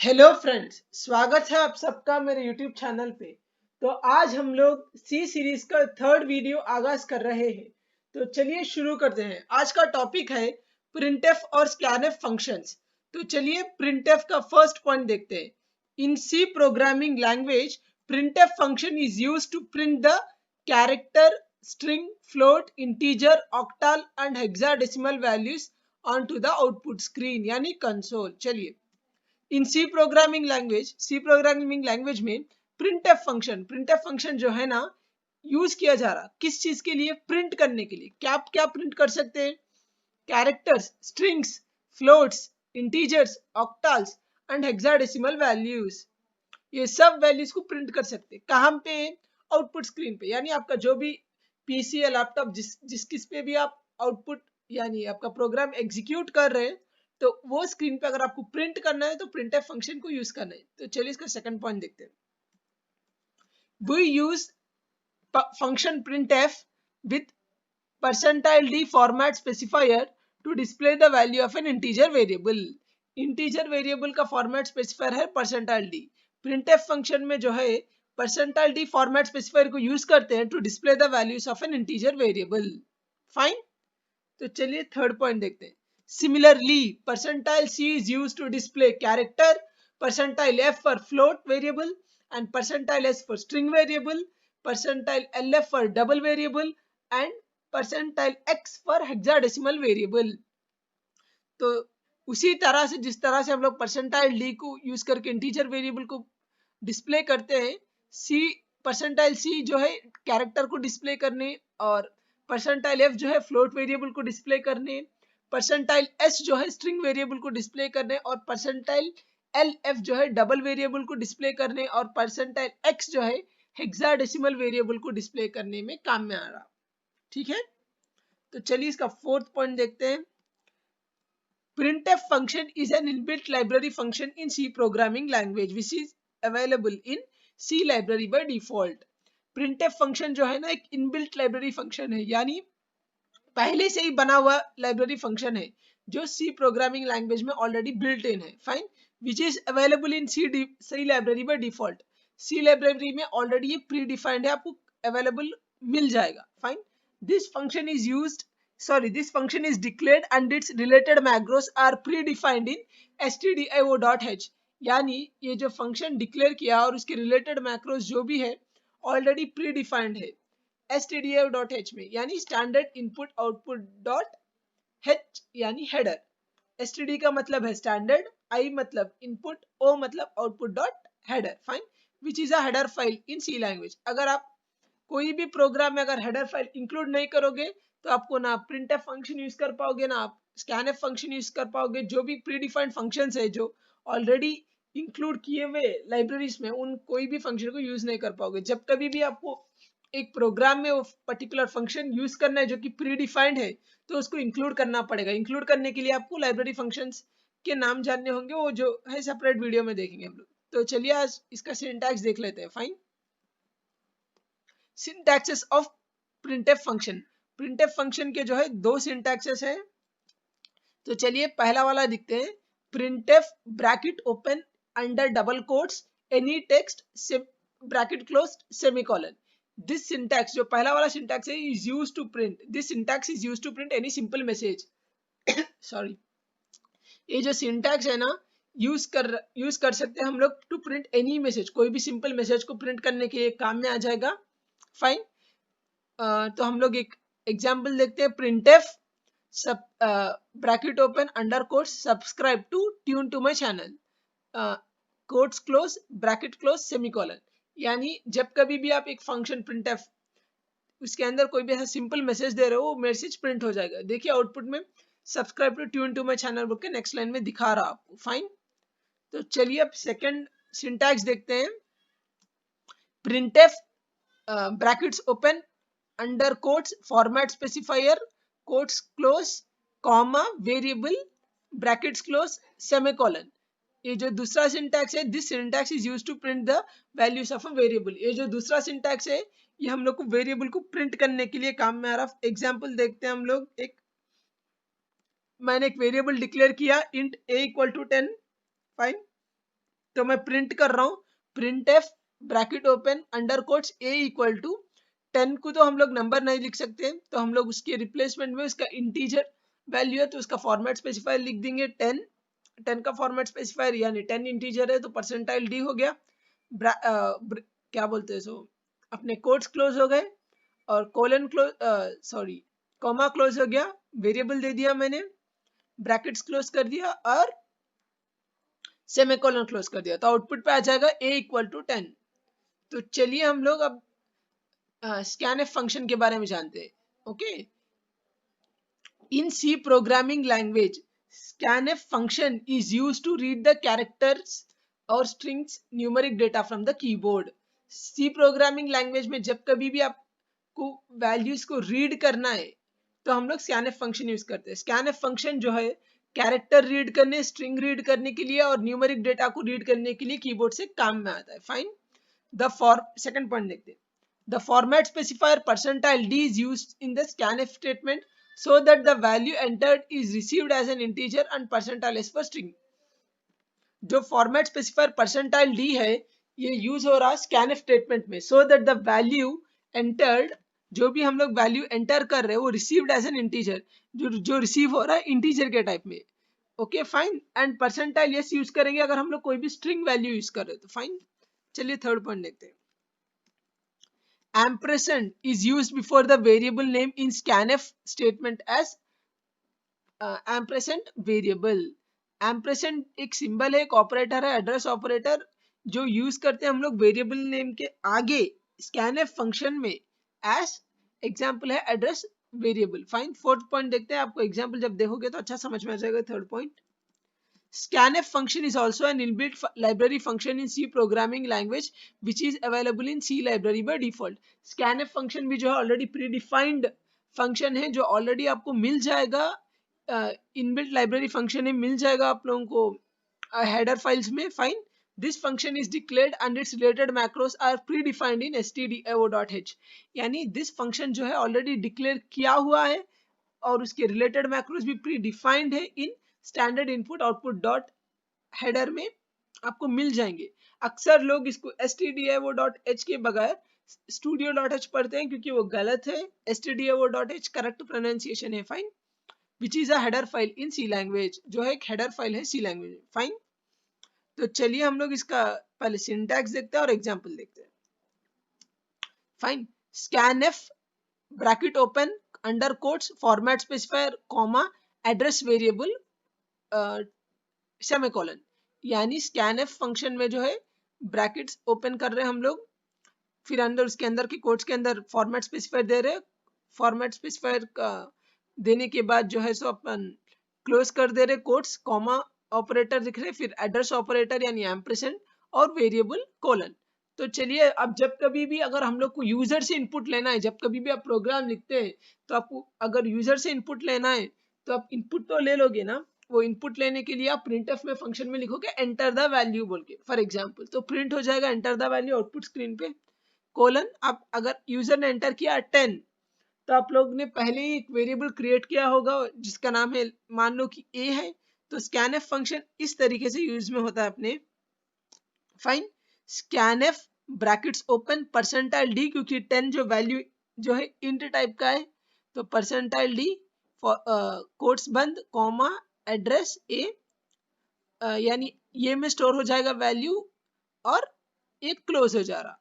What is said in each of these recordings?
Hello friends, स्वागत है आप सबका मेरे यूट्यूब चैनल पे। तो आज हम लोग सी सीरीज का थर्ड वीडियो आगाज कर रहे हैं। तो चलिए शुरू करते हैं। आज का टॉपिक है प्रिंटफ और स्कैनफ फंक्शंस। तो चलिए प्रिंटफ का फर्स्ट पॉइंट देखते हैं। In C programming language, printf function is used to print the character, string, float, integer, octal and hexadecimal values on to the output screen यानी console. चलिए in C programming language में printf function जो है ना use किया जा रहा किस चीज के लिए? प्रिंट करने के लिए। क्या आप क्या प्रिंट कर सकते हैं? Characters, strings, floats, integers, octals and hexadecimal values. ये सब वैल्यूज को प्रिंट कर सकते हैं। कहाँ पे? आउटपुट स्क्रीन पे। यानी आपका जो भी पीसी या लैपटॉप जिस किस पे भी आप आउटपुट यानी आपका प्रोग्राम एग्जीक्यूट कर रहे हैं, तो वो स्क्रीन पे अगर आपको प्रिंट करना है तो प्रिंटफ फंक्शन को यूज करना है। तो चलिए इसका सेकंड पॉइंट देखते हैं। We use function printf with %d format specifier to display the value of an integer variable। Integer variable का फॉर्मेट स्पेसिफायर है %d। printf फंक्शन में जो है %d फॉर्मेट स्पेसिफायर को यूज करते हैं to display the values of an integer variable. Fine. तो चलिए थर्ड पॉइंट देखते हैं। Similarly %c is used to display character, %f for float variable and %s for string variable, %lf for double variable and %x for hexadecimal variable। तो उसी तरह से जिस तरह से हम लोग %d को यूज करके इंटीजर वेरिएबल को डिस्प्ले करते हैं, %c जो है कैरेक्टर को डिस्प्ले करने और %f जो है फ्लोट वेरिएबल को डिस्प्ले करने, %s जो है स्ट्रिंग वेरिएबल को डिस्प्ले करने और %lf जो है डबल वेरिएबल को डिस्प्ले करने और %x जो है हेक्साडेसिमल वेरिएबल को डिस्प्ले करने में काम में आ रहा। ठीक है। तो चलिए इसका फोर्थ पॉइंट देखते हैं। printf function is an inbuilt library function in C programming language which is available in C library by default। printf function जो है ना एक इनबिल्ट लाइब्रेरी फंक्शन है, यानी पहले से ही बना हुआ लाइब्रेरी फंक्शन है जो सी प्रोग्रामिंग लैंग्वेज में ऑलरेडी बिल्ट इन है। Fine. Which is available in C library by default. C library में ऑलरेडी ये प्री डिफाइंड है, आपको अवेलेबल मिल जाएगा। Fine. This function is used this function is declared and its related macros are predefined in stdio.h। यानी ये जो function declare किया और उसके रिलेटेड मैक्रोस जो भी है ऑलरेडी प्री डिफाइंड है stdio.h में, यानी standard input output dot h यानी हेडर। std का मतलब है स्टैंडर्ड, i मतलब इनपुट, o मतलब output dot header. Fine. Which is a header file in C language. अगर आप कोई भी प्रोग्राम में अगर हेडर फाइल इंक्लूड नहीं करोगे तो आपको ना प्रिंटफ फंक्शन यूज कर पाओगे ना आप स्कैनफ फंक्शन यूज कर पाओगे। जो भी प्री डिफाइंड फंक्शंस है जो ऑलरेडी इंक्लूड किए हुए लाइब्रेरीज में, उन कोई भी फंक्शन को यूज नहीं कर पाओगे। जब कभी भी आपको एक प्रोग्राम में वो पर्टिकुलर फंक्शन यूज करना है जो कि प्री डिफाइंड है, तो उसको इंक्लूड करना पड़ेगा। इंक्लूड करने के लिए आपको लाइब्रेरी फंक्शंस के नाम जानने होंगे, वो जो है सेपरेट वीडियो में देखेंगे हम लोग। तो चलिए आज इसका सिंटैक्स देख लेते हैं। Fine. Syntaxes of printf function. Printf function के जो है दो सिंटैक्सेस है। तो चलिए पहला वाला दिखते हैं। Printf bracket open under double quotes any text bracket close semicolon. This syntax जो पहला वाला सिंटैक्स है is used to print this syntax is used to print any simple message. Sorry, ये जो सिंटैक्स है ना यूज कर सकते हैं हम लोग टू प्रिंट एनी मैसेज। कोई भी सिंपल मैसेज को प्रिंट करने के लिए काम में आ जाएगा। फाइन। तो हम लोग एक एग्जाम्पल देखते हैं। प्रिंटफ सब bracket open under quotes subscribe to tune to my channel quotes close bracket close semicolon. यानी जब कभी भी आप एक फंक्शन प्रिंटफ उसके अंदर कोई भी ऐसा सिंपल मैसेज दे रहे हो, वो मैसेज प्रिंट हो जाएगा। देखिए आउटपुट में subscribe to tune to my channel बोल के नेक्स्ट लाइन में दिखा रहा आपको। फाइन। तो चलिए अब सेकंड सिंटैक्स देखते हैं। Printf brackets open under quotes format specifier quotes close comma variable brackets close semicolon. ये जो दूसरा सिंटैक्स है, this syntax is used to print the values of a variable. ये जो दूसरा सिंटैक्स है ये हम लोग को वेरिएबल को प्रिंट करने के लिए काम में आ रहा। एग्जांपल देखते हैं हम लोग। मैंने एक वेरिएबल डिक्लेयर किया int a equal to 10। Fine. तो मैं प्रिंट कर रहा हूँ printf bracket open under quotes a equal to 10 को तो हम लोग नंबर नहीं लिख सकते, तो हम लोग उसके रिप्लेसमेंट में उसका इंटीजर वैल्यू है तो उसका फॉर्मेट स्पेसिफायर लिख देंगे 10 का फॉर्मेट स्पेसिफायर यानी 10 इंटीजर है तो परसेंटाइल डी हो गया। क्या बोलते हैं सो अपने कोट्स क्लोज हो गए और colon close sorry comma close हो गया, वेरिएबल दे दिया मैंने, ब्रैकेट्स क्लोज कर दिया और सेमीकोलन क्लोज कर दिया, तो आउटपुट पे आ जाएगा a इक्वल टू 10। तो चलिए हम लोग अब scanf फंक्शन के बारे में जानते हैं। Okay, in C programming language scanf function is used to read the characters or strings numeric data from the keyboard। C programming language में जब कभी भी आपको वैल्यूज को रीड करना है तो हम लोग scanf फंक्शन यूज करते हैं। scanf फंक्शन जो है कैरेक्टर रीड करने, स्ट्रिंग रीड करने के लिए और न्यूमेरिक डेटा को रीड करने के लिए कीबोर्ड से काम में आता है। फाइन, सेकंड पॉइंट देखते हैं। The format specifier percentile d is used in the scanf statement so that the value entered is received as an integer and percentile s for string। जो format specifier percentile d है ये use हो रहा scanf statement में so that the value entered, जो भी हम लोग वैल्यू एंटर कर रहे हैं वो received as an integer, जो रिसीव हो रहा है इंटीजर के टाइप में। Okay fine, and percentile yes use करेंगे अगर हम लोग कोई भी स्ट्रिंग वैल्यू यूज कर रहे हैं तो फाइन। चलिए थर्ड पॉइंट देखते हैं। Ampersand is used before the variable name in scanf statement as ampersand variable। ampersand एक सिंबल है, एक ऑपरेटर है, एड्रेस ऑपरेटर जो यूज करते हैं हम लोग वेरिएबल नेम के आगे scanf फंक्शन में एज एग्जाम्पल है address variable. Fine, fourth point देखते हैं, आपको एग्जाम्पल जब देखोगे तो अच्छा समझ में आ जाएगा। Third point, scanf function is also an inbuilt library function in C programming language which is available in C library by default। scanf function भी जो है ऑलरेडी प्रीडिफाइंड फंक्शन है जो ऑलरेडी आपको मिल जाएगा, इनबिल्ट लाइब्रेरी फंक्शन है, मिल जाएगा आप लोगों को हेडर फाइल्स में। Fine, this function is declared and its related macros are predefined in stdio.h। यानी दिस फंक्शन जो है ऑलरेडी डिक्लेयर किया हुआ है और उसके रिलेटेड मैक्रोस भी प्री डिफाइंड है in standard input output dot header में आपको मिल जाएंगे। अक्सर लोग इसको stdio.h के बगैर studio.h पढ़ते हैं क्योंकि वो गलत है। stdio.h करेक्ट प्रोनाउंसिएशन है। Fine, which is a header file in C language, जो है एक हेडर फाइल है सी लैंग्वेज में। फाइन, तो चलिए हम लोग इसका पहले सिंटैक्स देखते हैं और एग्जाम्पल देखते हैं। Fine, scanf bracket open under quotes format specifier comma address variable semicolon, यानी scanf फंक्शन में जो है ब्रैकेट्स ओपन कर रहे हैं हम लोग, फिर अंदर उसके अंदर के कोट्स के अंदर फॉर्मेट स्पेसिफायर दे रहे हैं, फॉर्मेट स्पेसिफायर का देने के बाद जो है सो अपन क्लोज कर दे रहे कोट्स, कॉमा ऑपरेटर दिख रहे, फिर एड्रेस ऑपरेटर यानी एम्परसेंड और वेरिएबल कोलन। तो चलिए अब जब कभी भी अगर हम लोग को यूजर से इनपुट लेना है, जब कभी भी आप प्रोग्राम लिखते हैं तो आपको अगर यूजर से इनपुट लेना है तो आप इनपुट तो ले लोगे ना, वो इनपुट लेने के लिए आप printf में फंक्शन में लिखोगे एंटर द वैल्यू बोल के फॉर एग्जांपल, तो प्रिंट हो जाएगा enter the value output screen पे कोलन। आप अगर यूजर ने एंटर किया 10 तो आप लोग ने पहले ही एक वेरिएबल क्रिएट किया होगा जिसका नाम है, मान लो कि a है, तो scanf फंक्शन इस तरीके से यूज में होता है अपने। Fine, scanf brackets open percentile D, क्योंकि 10 जो वैल्यू जो है इंट टाइप का है तो परसेंटाइल डी कोट्स बंद कॉमा एड्रेस ए, यानी ये में स्टोर हो जाएगा वैल्यू और एक क्लोज हो जा रहा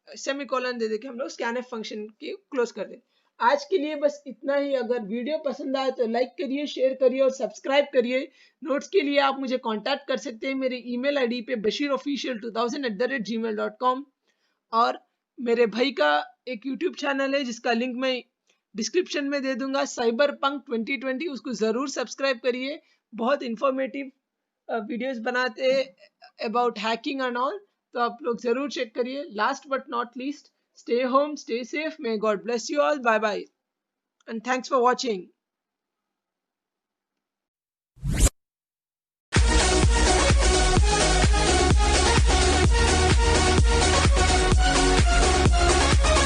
सेमीकोलन दे देके हम लोग scanf फंक्शन के क्लोज कर दें। आज के लिए बस इतना ही। अगर वीडियो पसंद आए तो लाइक करिए, शेयर करिए और सब्सक्राइब करिए। नोट्स के लिए आप मुझे कांटेक्ट कर सकते हैं मेरे ईमेल आईडी पे bashirofficial2000@gmail.com, और मेरे भाई का एक यूट्यूब चैनल है जिसका लिंक मैं डिस्क्रिप्शन में दे दूंगा, साइबरपंक 2020, उसको जरूर सब्सक्राइब करिए। बहुत इंफॉर्मेटिव वीडियोस बनाते हैं अबाउट हैकिंग एंड ऑल, तो आप लोग जरूर चेक करिए। Last but not least, stay home, stay safe, may God bless you all, bye bye and thanks for watching।